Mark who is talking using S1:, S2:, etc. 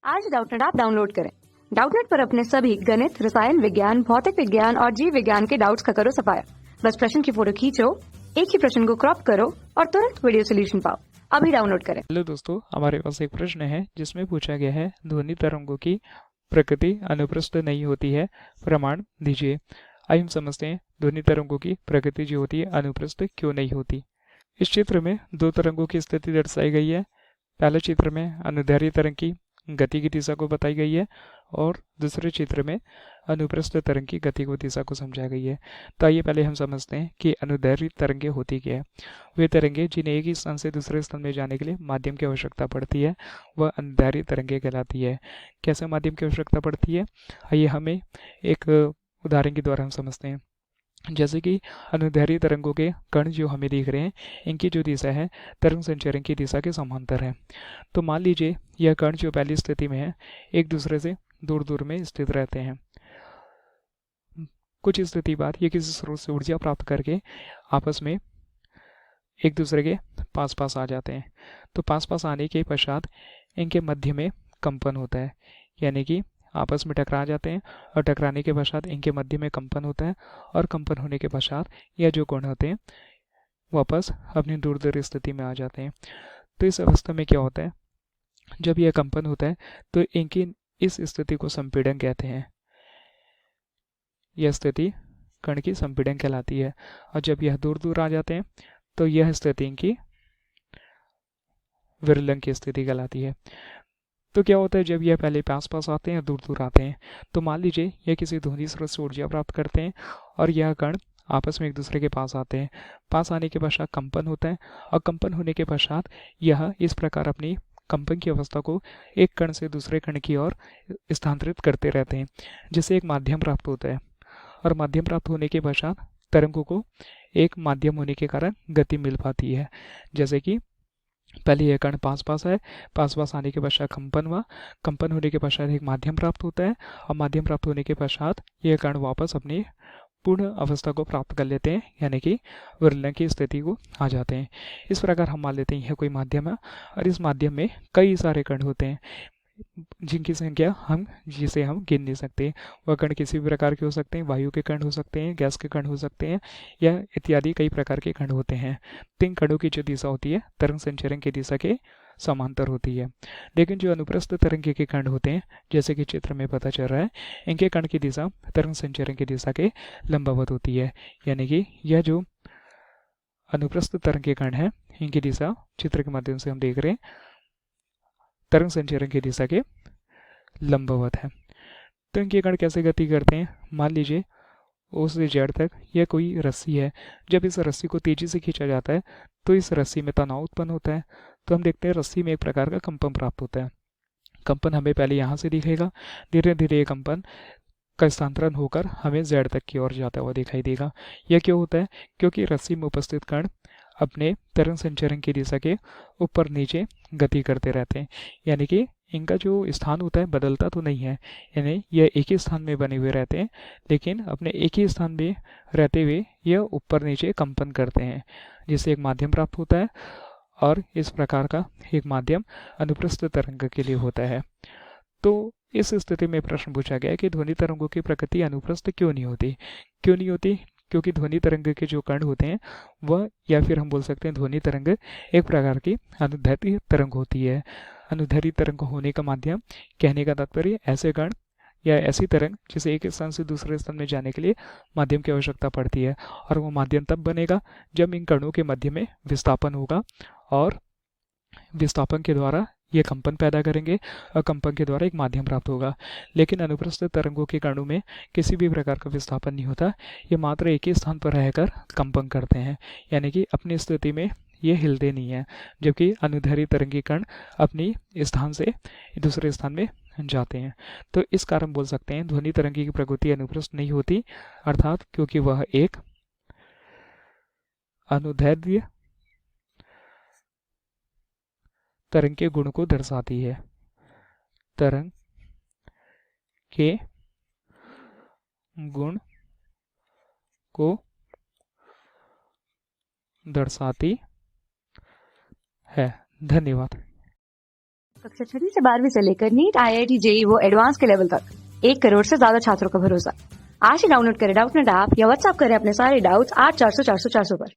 S1: आज Doubtnut app download करें। Doubtnut पर अपने सभी गणित, रसायन विज्ञान, भौतिक विज्ञान और जीव विज्ञान के डाउट्स का करो सफाया। बस प्रश्न की फोटो खींचो, एक ही प्रश्न को क्रॉप करो और तुरंत वीडियो सोल्यूशन पाओ। अभी डाउनलोड करें।
S2: हेलो दोस्तों, हमारे पास एक प्रश्न है जिसमें पूछा गया है ध्वनि तरंगों की प्रकृति अनुप्रस्थ नहीं होती है, प्रमाण दीजिए। आइए हम समझते हैं ध्वनि तरंगों की प्रकृति जो होती है अनुप्रस्थ क्यों नहीं होती। इस चित्र में दो तरंगों की स्थिति दर्शाई गई है। पहले चित्र में अनुदैर्घ्य तरंग की गति की दिशा को बताई गई है और दूसरे चित्र में अनुप्रस्थ तरंग की गति को दिशा को समझाई गई है। तो आइए पहले हम समझते हैं कि अनुदैर्घ्य तरंगे होती क्या है। वे तरंगे जिन्हें एक ही स्थान से दूसरे स्थान में जाने के लिए माध्यम की आवश्यकता पड़ती है वह अनुदैर्घ्य तरंगे कहलाती है। कैसे माध्यम की आवश्यकता पड़ती है, आइए हमें एक उदाहरण के द्वारा हम समझते हैं। जैसे कि अनुदैर्घ्य तरंगों के कण जो हमें दिख रहे हैं, इनकी जो दिशा है तरंग संचरण की दिशा के समांतर है। तो मान लीजिए यह कण जो पहली स्थिति में है एक दूसरे से दूर दूर में स्थित रहते हैं। कुछ स्थिति बाद ये किसी स्रोत से ऊर्जा प्राप्त करके आपस में एक दूसरे के पास पास आ जाते हैं। तो पास पास आने के पश्चात इनके मध्य में कंपन होता है, यानी कि आपस में टकरा जाते हैं और टकराने के पश्चात इनके मध्य में कंपन होता है और कंपन होने के पश्चात यह जो कोण होते हैं वापस अपनी दूर दूर स्थिति में आ जाते हैं। तो इस अवस्था में क्या होता है, जब यह कंपन होता है तो इनकी इस स्थिति को संपीड़न कहते हैं। यह स्थिति कण की संपीड़न कहलाती है और जब यह दूर दूर आ जाते हैं तो यह स्थिति इनकी विरलन की स्थिति कहलाती है। तो क्या होता है, जब यह पहले पास पास आते हैं दूर दूर आते हैं, तो मान लीजिए यह किसी ध्वनि स्रोत से ऊर्जा प्राप्त करते हैं और यह कण आपस में एक दूसरे के पास आते हैं। पास आने के पश्चात कंपन होता है और कंपन होने के पश्चात यह इस प्रकार अपनी कंपन की अवस्था को एक कण से दूसरे कण की ओर स्थानांतरित करते रहते हैं, जिससे एक माध्यम प्राप्त होता है। और माध्यम प्राप्त होने के पश्चात तरंगों को एक माध्यम होने के कारण गति मिल पाती है। जैसे कि पहले यह कण पास पास है, पास पास आने के पश्चात कंपन हुआ, कंपन होने के पश्चात एक माध्यम प्राप्त होता है और माध्यम प्राप्त होने के पश्चात यह कण वापस अपनी पूर्ण अवस्था को प्राप्त कर लेते हैं, यानी कि विरलन की स्थिति को आ जाते हैं। इस प्रकार हम मान लेते हैं यह कोई माध्यम है और इस माध्यम में कई सारे कण होते हैं जिनकी संख्या जिसे हम गिन नहीं सकते। वह कण किसी भी प्रकार के हो सकते हैं, वायु के कण हो सकते हैं, गैस के कण हो सकते हैं या इत्यादि कई प्रकार के कण होते हैं। तो इन कणों की जो दिशा होती है तरंग संचरण की दिशा के समांतर होती है। लेकिन जो अनुप्रस्थ तरंग के कण होते हैं, जैसे कि चित्र में पता चल रहा है, इनके कण की दिशा तरंग संचरण की दिशा के लंबवत होती है। यानी कि यह जो अनुप्रस्थ तरंग के कण है इनकी दिशा चित्र के माध्यम से हम देख रहे हैं तरंग संचरण की दिशा के लंबवत है। तो इनके कण कैसे गति करते हैं, मान लीजिए ओ से जेड तक यह कोई रस्सी है। जब इस रस्सी को तेजी से खींचा जाता है तो इस रस्सी में तनाव उत्पन्न होता है। तो हम देखते हैं रस्सी में एक प्रकार का कंपन प्राप्त होता है। कंपन हमें पहले यहाँ से दिखेगा, धीरे धीरे ये कंपन का स्थानांतरण होकर हमें जेड तक की ओर जाता हुआ दिखाई देगा। यह क्यों होता है, क्योंकि रस्सी में उपस्थित कण अपने तरंग संचरण की दिशा के ऊपर नीचे गति करते रहते हैं, यानी कि इनका जो स्थान होता है बदलता तो नहीं है, यानी यह एक ही स्थान में बने हुए रहते हैं, लेकिन अपने एक ही स्थान में रहते हुए यह ऊपर नीचे कंपन करते हैं, जिससे एक माध्यम प्राप्त होता है और इस प्रकार का एक माध्यम अनुप्रस्थ तरंग के लिए होता है। तो इस स्थिति में प्रश्न पूछा गया कि ध्वनि तरंगों की प्रकृति अनुप्रस्थ क्यों नहीं होती। क्यों नहीं होती, क्योंकि ध्वनि तरंग के जो कण होते हैं वह, या फिर हम बोल सकते हैं ध्वनि तरंग एक प्रकार की अनुदैर्घ्य तरंग होती है। अनुदैर्घ्य तरंग होने का माध्यम, कहने का तात्पर्य ऐसे कण या ऐसी तरंग जिसे एक स्थान से दूसरे स्थान में जाने के लिए माध्यम की आवश्यकता पड़ती है, और वो माध्यम तब बनेगा जब इन कणों के मध्य में विस्थापन होगा और विस्थापन के द्वारा ये कंपन पैदा करेंगे और कंपन के द्वारा एक माध्यम प्राप्त होगा। लेकिन अनुप्रस्थ तरंगों के कणों में किसी भी प्रकार का विस्थापन नहीं होता, ये मात्र एक ही स्थान पर रहकर कंपन करते हैं, यानी कि अपनी स्थिति में ये हिलते नहीं हैं, जबकि अनुदैर्घ्य तरंगी कण अपनी स्थान से दूसरे स्थान में जाते हैं। तो इस कारण बोल सकते हैं ध्वनि तरंगी की प्रकृति अनुप्रस्थ नहीं होती, अर्थात क्योंकि वह एक अनुदैर्घ्य तरंग के गुण को दर्शाती है। तरंग के गुण को दर्शाती है। धन्यवाद।
S1: कक्षा 6 से 12वीं से लेकर नीट, IIT, JEE वो एडवांस के लेवल तक 1 करोड़ से ज्यादा छात्रों का भरोसा। आज ही डाउनलोड करें डाउटनेट ऐप या व्हाट्सएप करें अपने सारे डाउट्स 8400 400 400 पर।